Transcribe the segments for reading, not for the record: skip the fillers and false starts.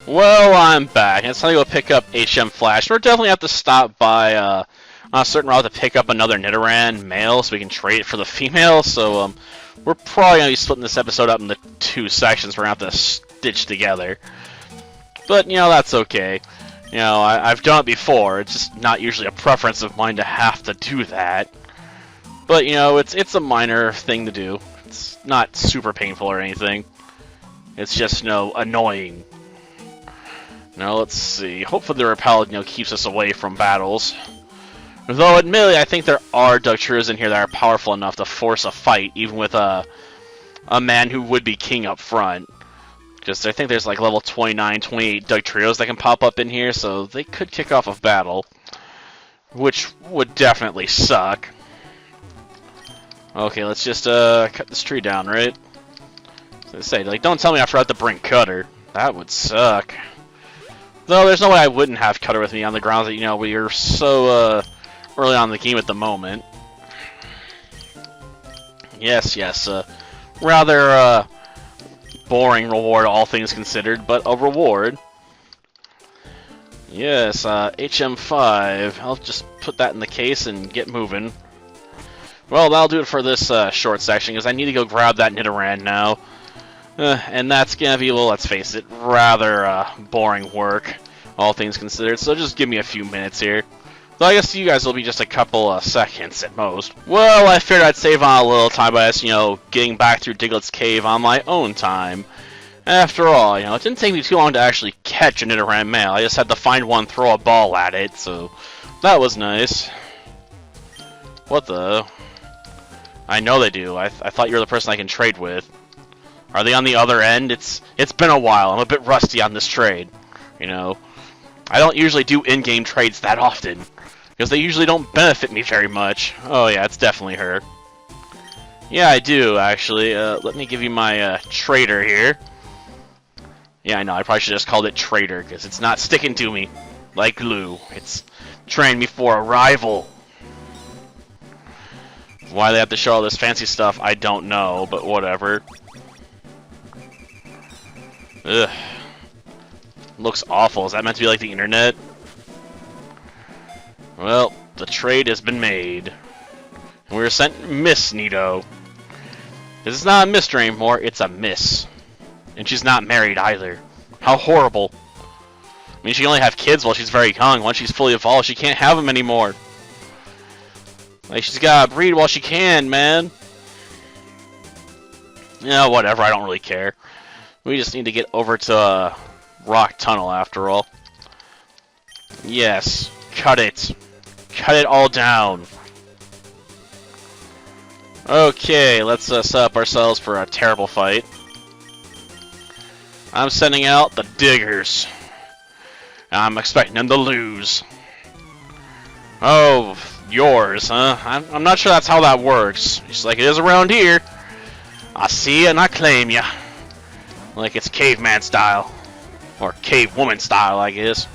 Well, I'm back. It's time to go pick up HM Flash. We're definitely have to stop by on a certain route to pick up another Nidoran male so we can trade it for the female. So we're probably going to be splitting this episode up into two sections we're going to have to stitch together. But, you know, that's okay. You know, I've done it before. It's just not usually a preference of mine to have to do that. But, you know, it's a minor thing to do. It's not super painful or anything. It's just, you know, annoying. Now, let's see. Hopefully the repel, you know, keeps us away from battles. Though, admittedly, I think there are Dugtrios in here that are powerful enough to force a fight, even with a man who would be king up front. Because I think there's like level 29, 28 Dugtrios that can pop up in here, so they could kick off a battle. Which would definitely suck. Okay, let's just cut this tree down, right? As I say, like, don't tell me I forgot to bring Cutter. That would suck. Though there's no way I wouldn't have Cutter with me on the grounds that, you know, we are so early on in the game at the moment. Yes, rather boring reward, all things considered, but a reward. Yes, HM5. I'll just put that in the case and get moving. Well, that'll do it for this short section, because I need to go grab that Nidoran now. And that's gonna be, well, let's face it, rather boring work, all things considered, so just give me a few minutes here. So I guess you guys will be just a couple seconds at most. Well, I figured I'd save on a little time by just, you know, getting back through Diglett's cave on my own time. After all, you know, it didn't take me too long to actually catch a Nidoran male. I just had to find one, throw a ball at it, so that was nice. What the? I know they do. I thought you were the person I can trade with. Are they on the other end? It's been a while. I'm a bit rusty on this trade. You know, I don't usually do in-game trades that often, because they usually don't benefit me very much. Oh yeah, it's definitely her. Yeah, I do, actually. Let me give you my trader here. Yeah, I know, I probably should have just called it trader, because it's not sticking to me like glue. It's training me for a rival. Why they have to show all this fancy stuff, I don't know, but whatever. Ugh. Looks awful. Is that meant to be like the internet? Well, the trade has been made. And we were sent Miss Nido. This is not a mystery anymore, it's a miss. And she's not married either. How horrible. I mean, she can only have kids while she's very young. Once she's fully evolved, she can't have them anymore. Like, she's gotta breed while she can, man. Yeah, whatever, I don't really care. We just need to get over to Rock Tunnel, after all. Yes, cut it. Cut it all down. Okay, let's set up ourselves for a terrible fight. I'm sending out the Diggers. I'm expecting them to lose. Oh, yours, huh? I'm not sure that's how that works. Just like it is around here. I see you and I claim you. Like it's caveman style. Or cavewoman style, I guess.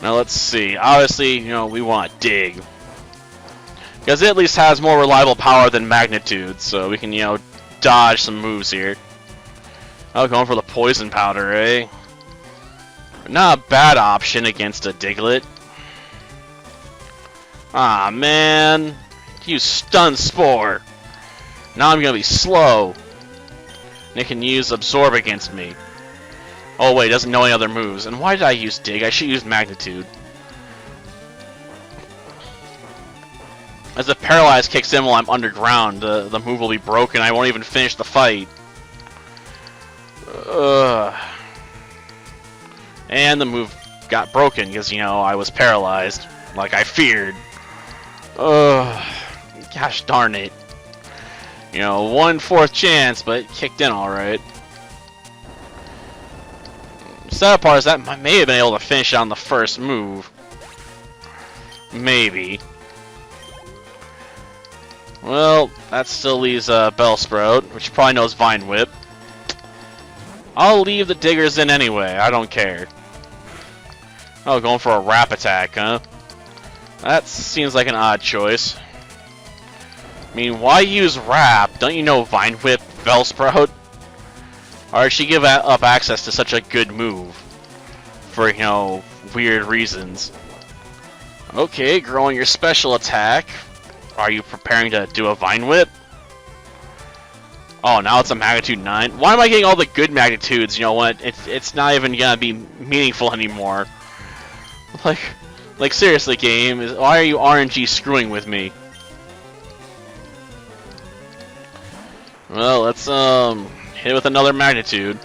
Now let's see. Obviously, you know, we want to dig. Because it at least has more reliable power than magnitude, so we can, you know, dodge some moves here. Oh, going for the poison powder, eh? Not a bad option against a Diglett. Ah, man. You stun spore. Now I'm gonna be slow. And it can use absorb against me. Oh wait, it doesn't know any other moves. And why did I use dig? I should use magnitude. As the paralyze kicks in while I'm underground, the move will be broken. I won't even finish the fight. And the move got broken because, you know, I was paralyzed, like I feared. Gosh darn it. You know, 1/4 chance, but it kicked in alright. Sad part is that I may have been able to finish on the first move. Maybe. Well, that still leaves Bellsprout, which probably knows Vine Whip. I'll leave the Diggers in anyway, I don't care. Oh, going for a Wrap Attack, huh? That seems like an odd choice. I mean, why use Wrap? Don't you know Vine Whip, Bellsprout? Or did she give up access to such a good move? for, you know, weird reasons. Okay, growing your special attack. Are you preparing to do a Vine Whip? Oh, now it's a magnitude 9. Why am I getting all the good magnitudes? You know what? It's not even gonna be meaningful anymore. Like seriously, game. Why are you RNG screwing with me? Well, let's hit it with another magnitude.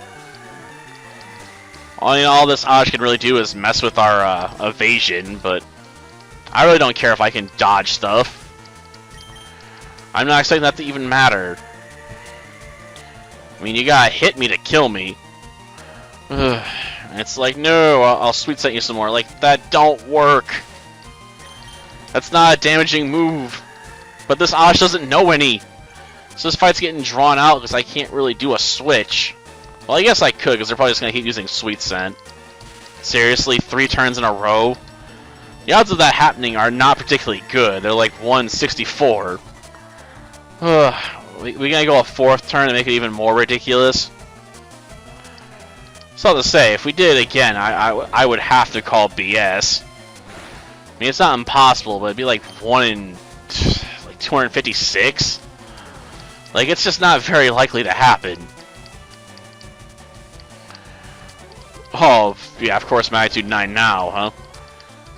All this Osh can really do is mess with our evasion, but I really don't care if I can dodge stuff. I'm not expecting that to even matter. I mean, you gotta hit me to kill me. Ugh. It's like, no, I'll sweet set you some more. Like, that don't work. That's not a damaging move. But this Osh doesn't know any. So this fight's getting drawn out because I can't really do a switch. Well, I guess I could, because they're probably just going to keep using Sweet Scent. Seriously, 3 turns in a row? The odds of that happening are not particularly good. They're like 1/64. We gonna go a 4th turn and make it even more ridiculous? So to say, if we did it again, I would have to call BS. I mean, it's not impossible, but it'd be like 1 in like 256. Like, it's just not very likely to happen. Oh, yeah, of course, magnitude 9 now, huh?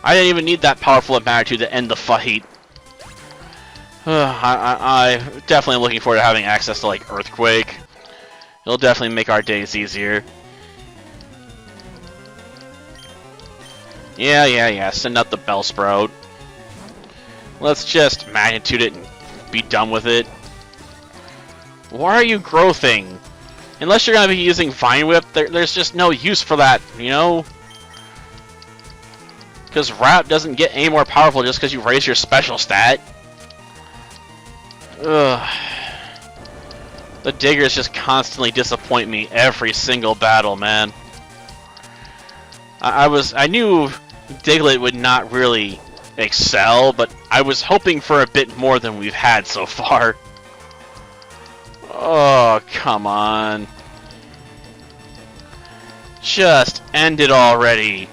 I didn't even need that powerful of magnitude to end the fight. I definitely am looking forward to having access to, like, Earthquake. It'll definitely make our days easier. Yeah, send out the Bellsprout. Let's just magnitude it and be done with it. Why are you growthing? Unless you're going to be using Vine Whip, there's just no use for that, you know? Because Wrap doesn't get any more powerful just because you raise your special stat. Ugh. The Diggers just constantly disappoint me every single battle, man. I knew Diglett would not really excel, but I was hoping for a bit more than we've had so far. Oh, come on. Just end it already.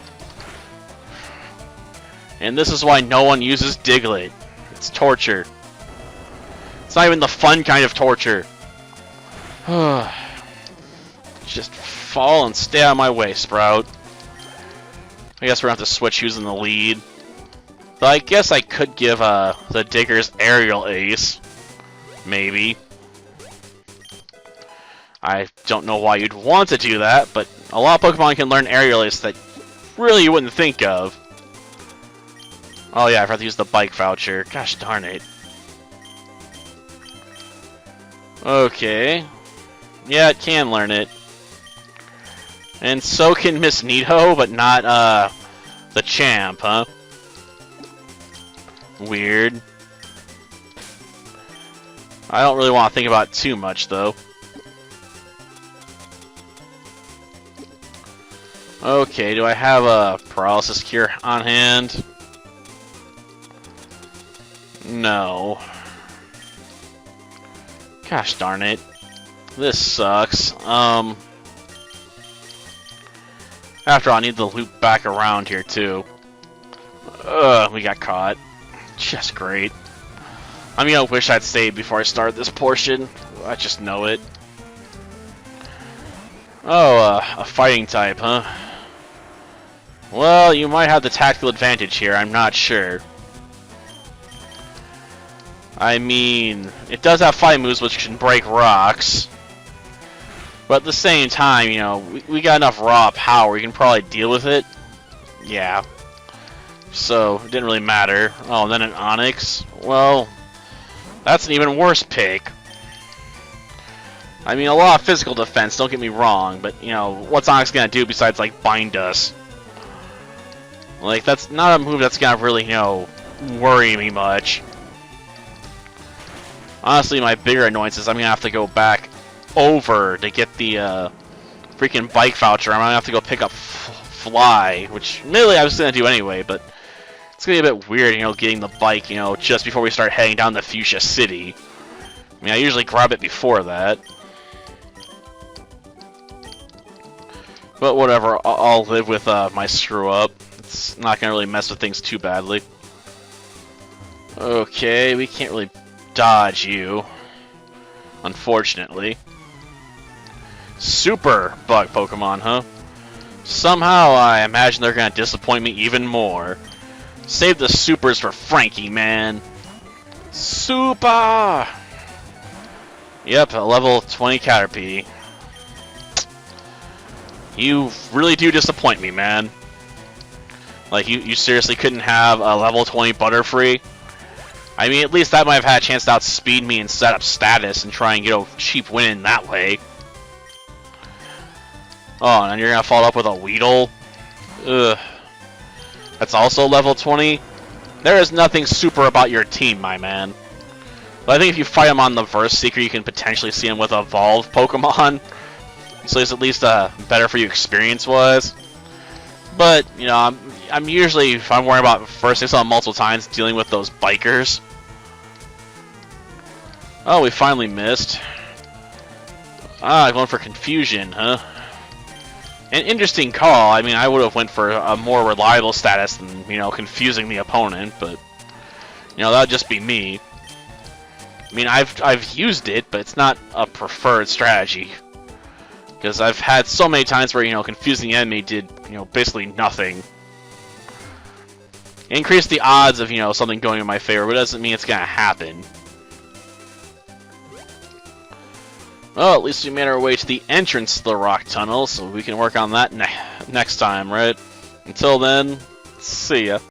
And this is why no one uses Diglett. It's torture. It's not even the fun kind of torture. Just fall and stay out of my way, Sprout. I guess we're going to have to switch who's in the lead. But I guess I could give the Diggers Aerial Ace. Maybe. I don't know why you'd want to do that, but a lot of Pokemon can learn Aerial Ace that really you wouldn't think of. Oh yeah, I forgot to use the bike voucher. Gosh darn it. Okay. Yeah, it can learn it. And so can Miss Nito, but not, the champ, huh? Weird. I don't really want to think about it too much, though. Okay, do I have a Paralysis Cure on hand? No. Gosh darn it. This sucks. After all, I need to loop back around here, too. We got caught. Just great. I'm gonna wish I'd stayed before I started this portion. I just know it. Oh, a fighting type, huh? Well, you might have the tactical advantage here, I'm not sure. I mean, it does have fight moves which can break rocks. But at the same time, you know, we got enough raw power, we can probably deal with it. Yeah. So, it didn't really matter. Oh, and then an Onix? Well, that's an even worse pick. I mean, a lot of physical defense, don't get me wrong, but, you know, what's Onix gonna do besides, like, bind us? Like, that's not a move that's gonna really, you know, worry me much. Honestly, my bigger annoyance is I'm gonna have to go back over to get the freaking bike voucher. I'm gonna have to go pick up Fly, which admittedly I was gonna do anyway, but it's gonna be a bit weird, you know, getting the bike, you know, just before we start heading down to Fuchsia City. I mean, I usually grab it before that. But whatever, I'll live with my screw-up. It's not gonna really mess with things too badly. Okay, we can't really dodge you, unfortunately. Super bug Pokemon, huh? Somehow I imagine they're gonna disappoint me even more. Save the supers for Frankie, man. Super! Yep, a level 20 Caterpie. You really do disappoint me, man. Like, you seriously couldn't have a level 20 Butterfree? I mean, at least that might have had a chance to outspeed me and set up status and try and get a cheap win in that way. Oh, and you're gonna follow up with a Weedle? Ugh. That's also level 20? There is nothing super about your team, my man. But I think if you fight him on the Verse Seeker, you can potentially see him with Evolved Pokemon. So it's at least better for you experience-wise. But, you know, I'm usually, if I'm worrying about First Seeker multiple times, dealing with those bikers. Oh, we finally missed. Ah, going for Confusion, huh? An interesting call. I mean, I would have went for a more reliable status than, you know, confusing the opponent, but, you know, that would just be me. I mean, I've used it, but it's not a preferred strategy. Because I've had so many times where, you know, confusing the enemy did, you know, basically nothing. Increase the odds of, you know, something going in my favor, but it doesn't mean it's gonna happen. Well, at least we made our way to the entrance to the rock tunnel, so we can work on that next time, right? Until then, see ya.